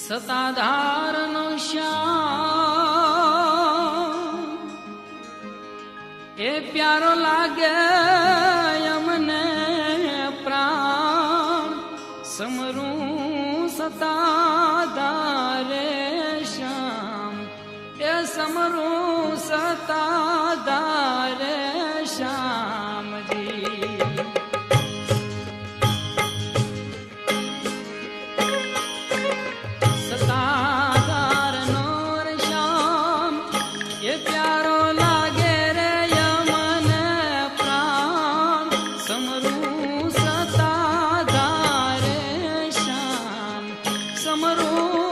સતાધારનો શ્યામ એ પ્યારો લાગે અમને પ્રાણ સમરું સતાધારે શ્યામ એ સમરું સતાધારે શ્યામજી સમરું